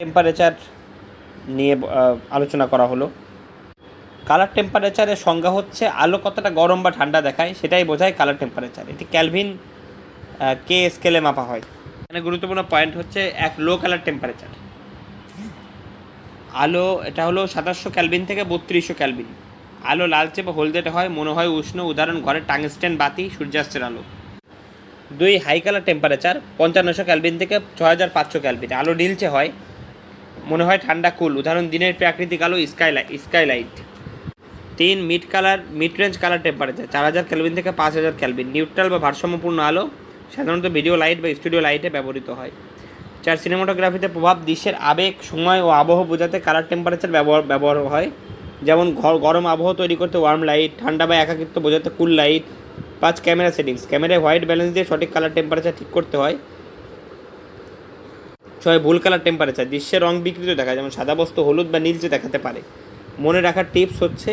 Temperature নিয়ে আলোচনা করা হলো। কালার টেম্পারেচারের সংজ্ঞা হচ্ছে আলো কতটা গরম বা ঠান্ডা দেখায় সেটাই বোঝায় কালার টেম্পারেচার। এটি ক্যালভিন কে স্কেলে মাপা হয়। এখানে গুরুত্বপূর্ণ পয়েন্ট হচ্ছে এক লো কালার টেম্পারেচার। আলো এটা হলো 2700 ক্যালভিন থেকে 3200 ক্যালভিন। আলো লালচে বা হলদেটে হয়, মনে হয় উষ্ণ। উদাহরণ ঘরের টাংস্টেন বাতি, সূর্যাস্তের আলো। 2 হাই কালার টেম্পারেচার 5500 ক্যালভিন থেকে 6500 ক্যালভিন। আলো নীলচে হয়, মনে হয় ঠান্ডা কুল। উদাহরণ দিনের প্রাকৃতিক আলো, skylight. 3 mid range colour temperature 4000 kelvin থেকে 5000 ক্যালভিন। নিউট্রাল বা ভারসাম্যপূর্ণ আলো, সাধারণত ভিডিও লাইট বা স্টুডিও লাইটে ব্যবহৃত হয়। 4 সিনেমাটোগ্রাফিতে প্রভাব, দৃশ্যের আবেগ, সময় ও আবহ বোঝাতে কালার টেম্পারেচার ব্যবহার হয়। যেমন গরম আবহ তৈরি করতে ওয়ার্ম লাইট, ঠান্ডা বা একাকিত্ব বোঝাতে কুল লাইট। 5 ক্যামেরা সেটিংস, ক্যামেরায় হোয়াইট ব্যালেন্স দিয়ে সঠিক কালার টেম্পারেচার ঠিক করতে হয়। 6 ভুল কালার টেম্পারেচার, দৃশ্যের রং বিকৃত দেখায়, যেমন সাদা বস্তু হলুদ বা নীলচে দেখাতে পারে। মনে রাখার টিপস হচ্ছে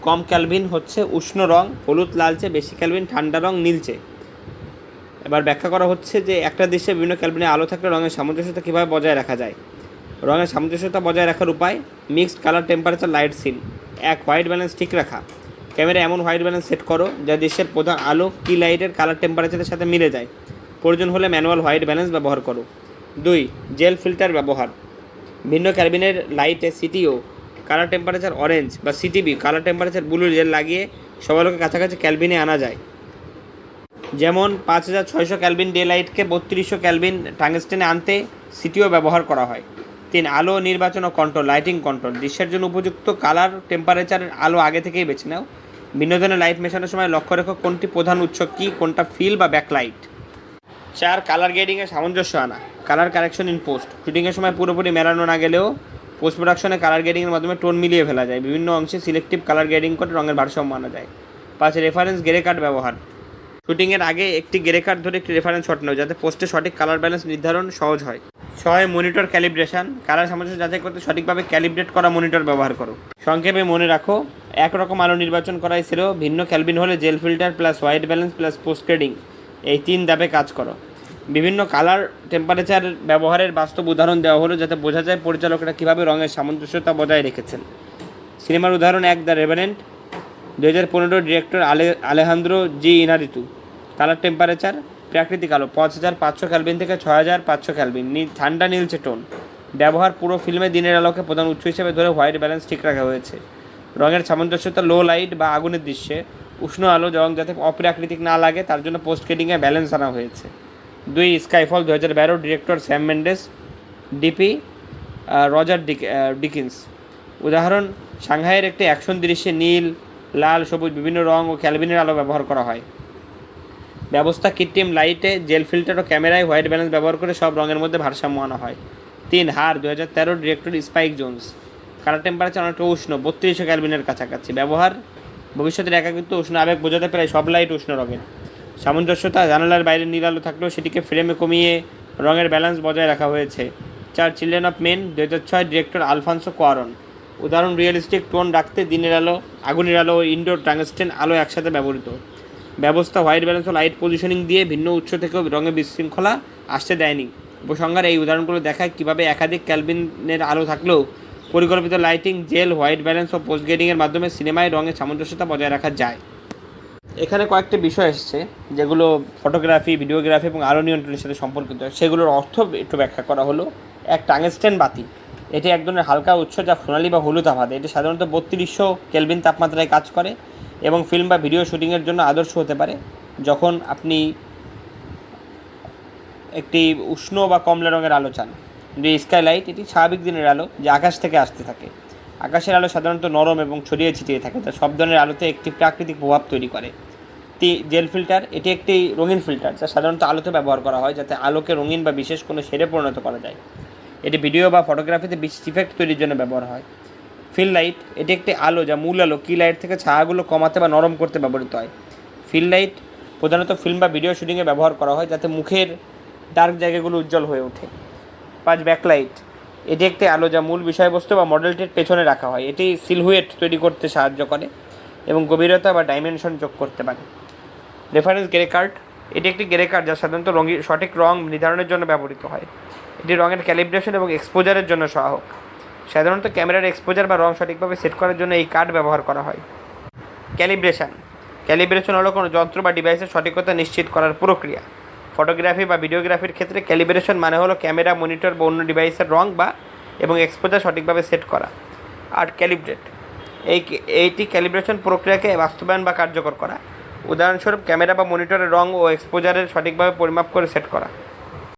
কম ক্যালভিন হচ্ছে উষ্ণ রং, হলুদ লালচে, বেশি ক্যালভিন ঠান্ডা রং নীলচে। এবার ব্যাখ্যা করা হচ্ছে যে একটা দৃশ্যে বিভিন্ন ক্যালভিনে আলো থাকলে রঙের সামঞ্জস্যতা কীভাবে বজায় রাখা যায়। রঙের সামঞ্জস্যতা বজায় রাখার উপায়: mixed colour temperature light scene. 1 white balance ঠিক রাখা, ক্যামেরায় এমন হোয়াইট ব্যালেন্স সেট করো যা দৃশ্যের প্রধান আলো কি লাইটের কালার টেম্পারেচারের সাথে মিলে যায়। প্রয়োজন হলে ম্যানুয়াল হোয়াইট ব্যালেন্স ব্যবহার করো। 2 জেল ফিল্টার ব্যবহার, ভিন্ন ক্যালভিনের লাইটে সিটিও কালার টেম্পারেচার অরেঞ্জ বা সিটিবি কালার টেম্পারেচার ব্লু জেল লাগিয়ে সব আলোকে কাছাকাছি ক্যালভিনে আনা যায়। যেমন 5600 ক্যালভিন ডে লাইটকে 3200 ক্যালভিন টাংস্টেনে আনতে সিটিও ব্যবহার করা হয়। 3 আলো নির্বাচন ও কন্ট্রোল, লাইটিং কন্ট্রোল। দৃশ্যের জন্য উপযুক্ত কালার টেম্পারেচারের আলো আগে থেকেই বেছে নাও। ভিন্ন ধরনের লাইট মেশানোর সময় লক্ষ্য রেখো কোনটি প্রধান উৎস কী, কোনটা ফিল বা ব্যাকলাইট। 4 কালার গ্রেডিংয়ে সামঞ্জস্য আনা, কালার কারেকশন ইন পোস্ট। শুটিংয়ের সময় পুরোপুরি মেলানো না গেলেও পোস্ট প্রোডাকশনে কালার গ্রেডিংয়ের মাধ্যমে টোন মিলিয়ে ফেলা যায়। বিভিন্ন অংশে সিলেক্টিভ কালার গ্রেডিং করে রঙের ভারসাম্য আনা যায়। 5 রেফারেন্স গ্রে কার্ড ব্যবহার, শুটিংয়ের আগে একটি গ্রে কার্ড ধরে একটি রেফারেন্স শট নাও যাতে পোস্টে সঠিক কালার ব্যালেন্স নির্ধারণ সহজ হয়। 6 মনিটর ক্যালিব্রেশন, কালার সামঞ্জস্য যাচাই করতে সঠিকভাবে ক্যালিব্রেট করা মনিটর ব্যবহার করো। সংক্ষেপে মনে রাখো, একরকম আলো নির্বাচন করাই ছিল, ভিন্ন ক্যালভিন হলে gel filter plus white balance plus post grading, এই 3 ধাপে কাজ করো। বিভিন্ন কালার টেম্পারেচার ব্যবহারের বাস্তব উদাহরণ দেওয়া হলো যাতে বোঝা যায় পরিচালকরা কীভাবে রঙের সামঞ্জস্যতা বজায় রেখেছেন। সিনেমার উদাহরণ: 1 The Revenant, 2015 director Alejandro G Inarritu. Colour temperature প্রাকৃতিক আলো 5500 ক্যালভিন থেকে 6500 ক্যালভিন, ঠান্ডা নীলচে টোন। ব্যবহার: পুরো ফিল্মে দিনের আলোকে প্রধান উৎস হিসেবে ধরে হোয়াইট ব্যালেন্স ঠিক রাখা হয়েছে। রঙের সামঞ্জস্যতা লো লাইট বা আগুনের দৃশ্যে উষ্ণ আলো রং যাতে অপ্রাকৃতিক না লাগে তার জন্য পোস্ট গ্রেডিংয়ে ব্যালেন্স আনা হয়েছে। 2 Skyfall, 2012 director Sam Mendes, DP Roger Deakins. উদাহরণ: সাংহাইয়ের একটি অ্যাকশন দৃশ্যে নীল, লাল, সবুজ বিভিন্ন রং ও ক্যালভিনের আলো ব্যবহার করা হয়। ব্যবস্থা: কৃত্রিম লাইটে জেল ফিল্টার ও ক্যামেরায় হোয়াইট ব্যালেন্স ব্যবহার করে সব রঙের মধ্যে ভারসাম্য আনা হয়। 3 হার, 2013 director spike Jones. Colour temperature অনেকটা উষ্ণ, 3200 ক্যালভিনের কাছাকাছি। ব্যবহার: ভবিষ্যতের একাকিত্ব উষ্ণ আবেগ বোঝাতে প্রায় সব লাইট উষ্ণ রঙের। সামঞ্জস্যতা: জানালার বাইরে নীল আলো থাকলেও সেটিকে ফ্রেমে কমিয়ে রঙের ব্যালেন্স বজায় রাখা হয়েছে। 4 Children of Men, 2006 director Alfonso Cuaron. উদাহরণ: রিয়েলিস্টিক টোন রাখতে দিনের আলো, আগুনের আলো ও ইনডোর টাংস্টেন আলো একসাথে ব্যবহৃত। ব্যবস্থা: হোয়াইট ব্যালেন্স ও লাইট পজিশনিং দিয়ে ভিন্ন উৎস থেকেও রঙের বিশৃঙ্খলা আসতে দেয়নি। উপসংহার: এই উদাহরণগুলো দেখায় কীভাবে একাধিক ক্যালভিনের আলো থাকলেও পরিকল্পিত লাইটিং, জেল, হোয়াইট ব্যালেন্স ও পোস্ট গ্রেডিংয়ের মাধ্যমে সিনেমায় রঙের সামঞ্জস্যতা বজায় রাখা যায়। এখানে কয়েকটি বিষয় এসেছে যেগুলো ফটোগ্রাফি, ভিডিওগ্রাফি এবং আলো নিয়ন্ত্রণের সাথে সম্পর্কিত। সেগুলোর অর্থ একটু ব্যাখ্যা করা হলো। 1 টাংস্টেন বাতি, এটি এক ধরনের হালকা উৎস যা সোনালি বা হলুদ আভা দেয়। এটি সাধারণত 3200 কেলভিন তাপমাত্রায় কাজ করে এবং ফিল্ম বা ভিডিও শুটিংয়ের জন্য আদর্শ হতে পারে। যখন আপনি একটি উষ্ণ বা কমলা রঙের আলো চান। 2 স্কাইলাইট, এটি স্বাভাবিক দিনের আলো যা আকাশ থেকে আসতে থাকে। আকাশের আলো সাধারণত নরম এবং ছড়িয়ে ছিটিয়ে থাকে, যা সব ধরনের আলোতে একটি প্রাকৃতিক প্রভাব তৈরি করে। জেল ফিল্টার, এটি একটি রঙিন ফিল্টার যা সাধারণত আলোতে ব্যবহার করা হয় যাতে আলোকে রঙিন বা বিশেষ কোনো শেডে পরিণত করা যায়। এটি ভিডিও বা ফটোগ্রাফিতে বিশেষ ইফেক্ট তৈরির জন্য ব্যবহার হয়। ফিল লাইট, এটি একটি আলো যা মূল আলো কি লাইট থেকে ছায়াগুলো কমাতে বা নরম করতে ব্যবহৃত হয়। ফিল লাইট প্রধানত ফিল্ম বা ভিডিও শুটিংয়ে ব্যবহার করা হয় যাতে মুখের ডার্ক জায়গাগুলো উজ্জ্বল হয়ে ওঠে। 5 ব্যাকলাইট, এটি একটি আলো যা মূল বিষয়বস্তু বা মডেলটির পেছনে রাখা হয়। এটি সিলহুয়েট তৈরি করতে সাহায্য করে এবং গভীরতা বা ডাইমেনশন যোগ করতে পারে। রেফারেন্স গ্রে কার্ড, এটি একটি গ্রে কার্ড যা সাধারণত সঠিক রং নির্ধারণের জন্য ব্যবহৃত হয়। এটি রঙের ক্যালিব্রেশন এবং এক্সপোজারের জন্য সহায়ক। সাধারণত ক্যামেরার এক্সপোজার বা রং সঠিকভাবে সেট করার জন্য এই কার্ড ব্যবহার করা হয়। ক্যালিব্রেশন হলো কোনো যন্ত্র বা ডিভাইসের সঠিকতা নিশ্চিত করার প্রক্রিয়া। ফটোগ্রাফি বা ভিডিওগ্রাফির ক্ষেত্রে ক্যালিব্রেশন মানে হলো ক্যামেরা, মনিটর বা অন্য ডিভাইসের রং এবং এক্সপোজার সঠিকভাবে সেট করা। আর ক্যালিব্রেট এইটি ক্যালিব্রেশন প্রক্রিয়াকে বাস্তবায়ন বা কার্যকর করা। উদাহরণস্বরূপ ক্যামেরা বা মনিটরের রং ও এক্সপোজারের সঠিকভাবে পরিমাপ করে সেট করা।